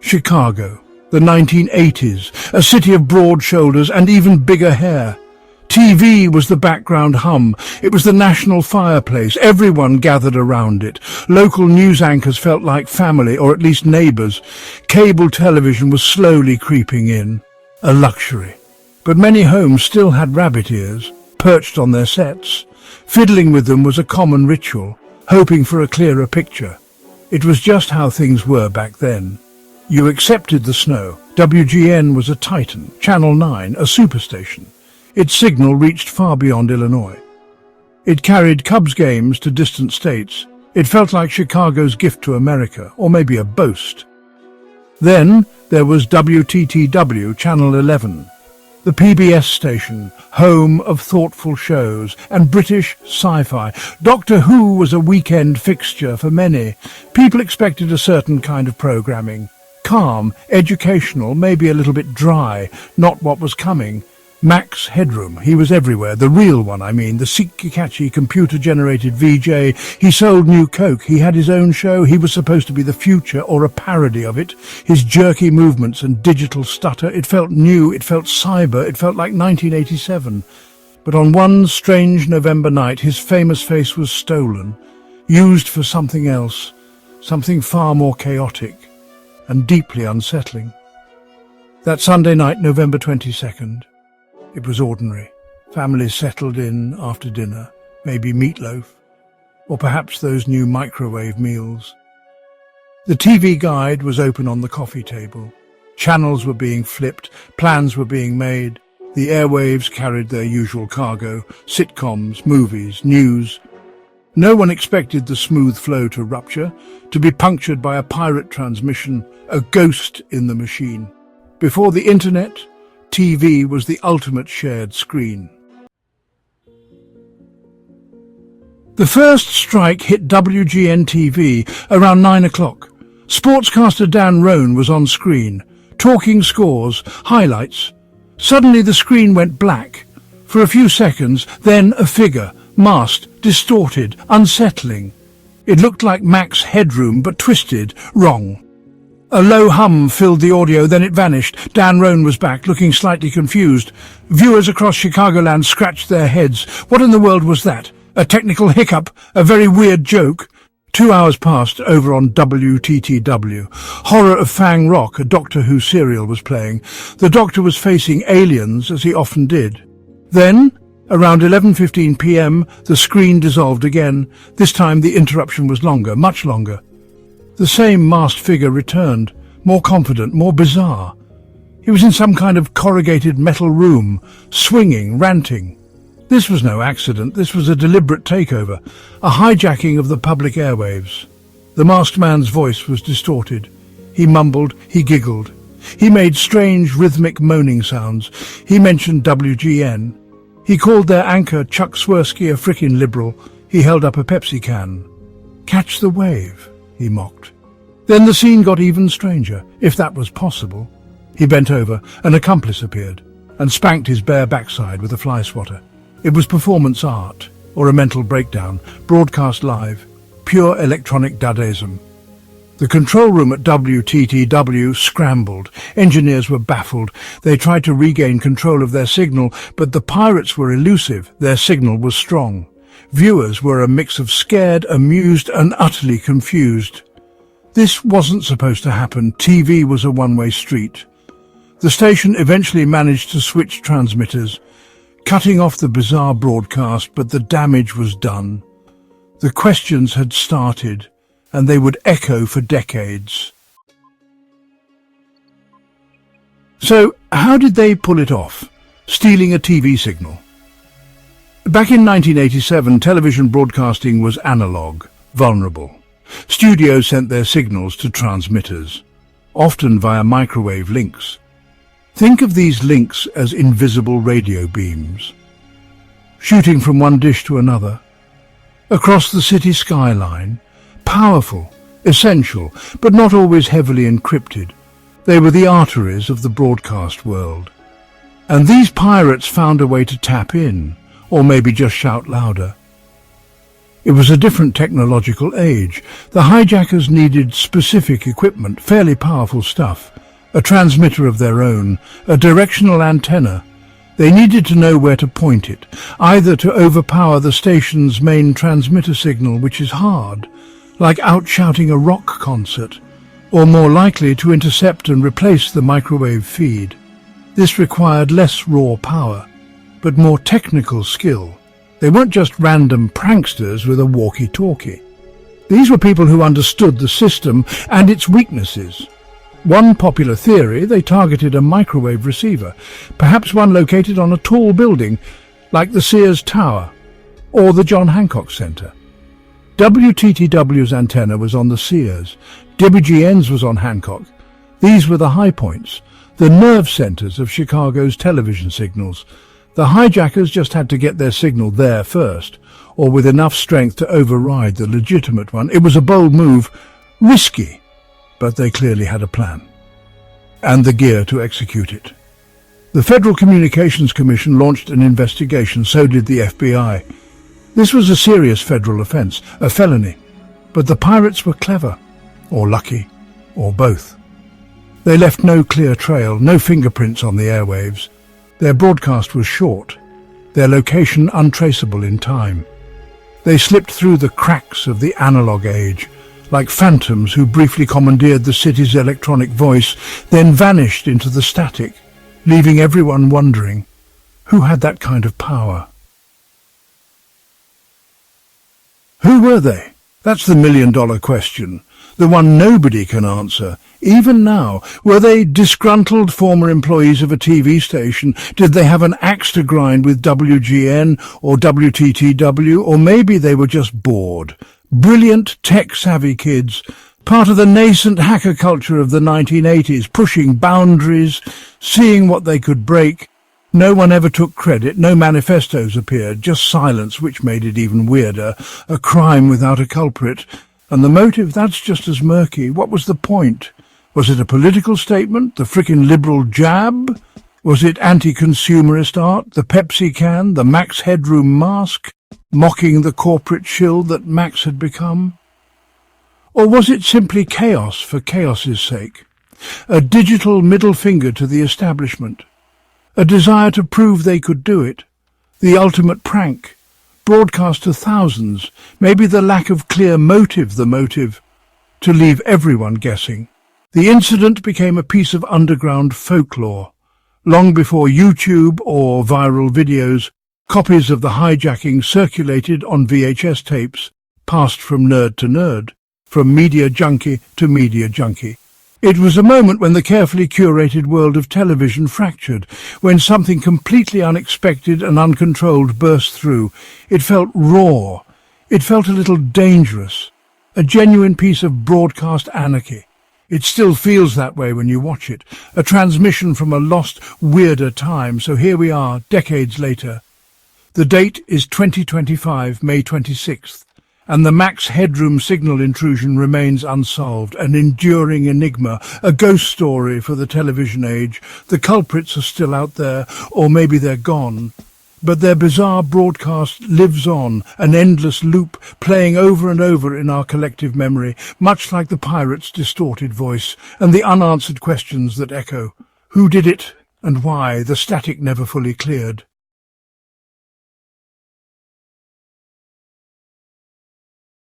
Chicago, the 1980s, a city of broad shoulders and even bigger hair. TV was the background hum. It was the national fireplace. Everyone gathered around it. Local news anchors felt like family, or at least neighbours. Cable television was slowly creeping in. A luxury. But many homes still had rabbit ears, perched on their sets. Fiddling with them was a common ritual, hoping for a clearer picture. It was just how things were back then. You accepted the snow. WGN was a titan, Channel 9, a superstation. Its signal reached far beyond Illinois. It carried Cubs games to distant states. It felt like Chicago's gift to America, or maybe a boast. Then there was WTTW, Channel 11, the PBS station, home of thoughtful shows and British sci-fi. Doctor Who was a weekend fixture for many. People expected a certain kind of programming. Calm, educational, maybe a little bit dry, not what was coming. Max Headroom, he was everywhere, the real one, I mean, the Sikikachi computer-generated VJ. He sold new Coke, he had his own show, he was supposed to be the future or a parody of it. His jerky movements and digital stutter, it felt new, it felt cyber, it felt like 1987. But on one strange November night, his famous face was stolen, used for something else, something far more chaotic and deeply unsettling. That Sunday night, November 22nd, it was ordinary. Families settled in after dinner, maybe meatloaf, or perhaps those new microwave meals. The TV guide was open on the coffee table. Channels were being flipped, plans were being made. The airwaves carried their usual cargo, sitcoms, movies, news. No one expected the smooth flow to rupture, to be punctured by a pirate transmission, a ghost in the machine. Before the internet, TV was the ultimate shared screen. The first strike hit WGN-TV around 9 o'clock. Sportscaster Dan Roan was on screen, talking scores, highlights. Suddenly the screen went black. For a few seconds, then a figure, masked, distorted, unsettling. It looked like Max Headroom, but twisted, wrong. A low hum filled the audio, then it vanished. Dan Roan was back, looking slightly confused. Viewers across Chicagoland scratched their heads. What in the world was that? A technical hiccup? A very weird joke? 2 hours passed over on WTTW. Horror of Fang Rock, a Doctor Who serial, was playing. The Doctor was facing aliens, as he often did. Then, around 11:15 p.m., the screen dissolved again. This time the interruption was longer, much longer. The same masked figure returned, more confident, more bizarre. He was in some kind of corrugated metal room, swinging, ranting. This was no accident, this was a deliberate takeover, a hijacking of the public airwaves. The masked man's voice was distorted. He mumbled, he giggled. He made strange rhythmic moaning sounds. He mentioned WGN. He called their anchor Chuck Swirsky a frickin' liberal. He held up a Pepsi can. Catch the wave, he mocked. Then the scene got even stranger, if that was possible. He bent over, an accomplice appeared, and spanked his bare backside with a fly swatter. It was performance art, or a mental breakdown, broadcast live, pure electronic dadaism. The control room at WTTW scrambled. Engineers were baffled. They tried to regain control of their signal, but the pirates were elusive. Their signal was strong. Viewers were a mix of scared, amused, and utterly confused. This wasn't supposed to happen. TV was a one-way street. The station eventually managed to switch transmitters, cutting off the bizarre broadcast, but the damage was done. The questions had started, and they would echo for decades. So, how did they pull it off, stealing a TV signal? Back in 1987, television broadcasting was analog, vulnerable. Studios sent their signals to transmitters, often via microwave links. Think of these links as invisible radio beams, shooting from one dish to another, across the city skyline, powerful, essential, but not always heavily encrypted. They were the arteries of the broadcast world. And these pirates found a way to tap in, or maybe just shout louder. It was a different technological age. The hijackers needed specific equipment, fairly powerful stuff. A transmitter of their own, a directional antenna. They needed to know where to point it, either to overpower the station's main transmitter signal, which is hard, like out-shouting a rock concert, or more likely to intercept and replace the microwave feed. This required less raw power, but more technical skill. They weren't just random pranksters with a walkie-talkie. These were people who understood the system and its weaknesses. One popular theory, they targeted a microwave receiver, perhaps one located on a tall building, like the Sears Tower or the John Hancock Center. WTTW's antenna was on the Sears, WGN's was on Hancock. These were the high points, the nerve centers of Chicago's television signals. The hijackers just had to get their signal there first, or with enough strength to override the legitimate one. It was a bold move, risky, but they clearly had a plan, and the gear to execute it. The Federal Communications Commission launched an investigation, so did the FBI. This was a serious federal offense, a felony, but the pirates were clever, or lucky, or both. They left no clear trail, no fingerprints on the airwaves. Their broadcast was short, their location untraceable in time. They slipped through the cracks of the analog age, like phantoms who briefly commandeered the city's electronic voice, then vanished into the static, leaving everyone wondering, who had that kind of power? Who were they? That's the million-dollar question, the one nobody can answer, even now. Were they disgruntled former employees of a TV station? Did they have an axe to grind with WGN or WTTW? Or maybe they were just bored. Brilliant, tech-savvy kids, part of the nascent hacker culture of the 1980s, pushing boundaries, seeing what they could break. No one ever took credit, no manifestos appeared, just silence, which made it even weirder, a crime without a culprit. And the motive, that's just as murky. What was the point? Was it a political statement, the frickin' liberal jab? Was it anti-consumerist art, the Pepsi can, the Max Headroom mask, mocking the corporate shill that Max had become? Or was it simply chaos for chaos's sake? A digital middle finger to the establishment? A desire to prove they could do it? The ultimate prank? Broadcast to thousands? Maybe the lack of clear motive the motive? To leave everyone guessing. The incident became a piece of underground folklore. Long before YouTube or viral videos, copies of the hijacking circulated on VHS tapes, passed from nerd to nerd, from media junkie to media junkie. It was a moment when the carefully curated world of television fractured, when something completely unexpected and uncontrolled burst through. It felt raw. It felt a little dangerous. A genuine piece of broadcast anarchy. It still feels that way when you watch it. A transmission from a lost, weirder time. So here we are, decades later. The date is 2025, May 26th. And the Max Headroom signal intrusion remains unsolved, an enduring enigma, a ghost story for the television age. The culprits are still out there, or maybe they're gone. But their bizarre broadcast lives on, an endless loop, playing over and over in our collective memory, much like the pirate's distorted voice, and the unanswered questions that echo. Who did it, and why? The static never fully cleared.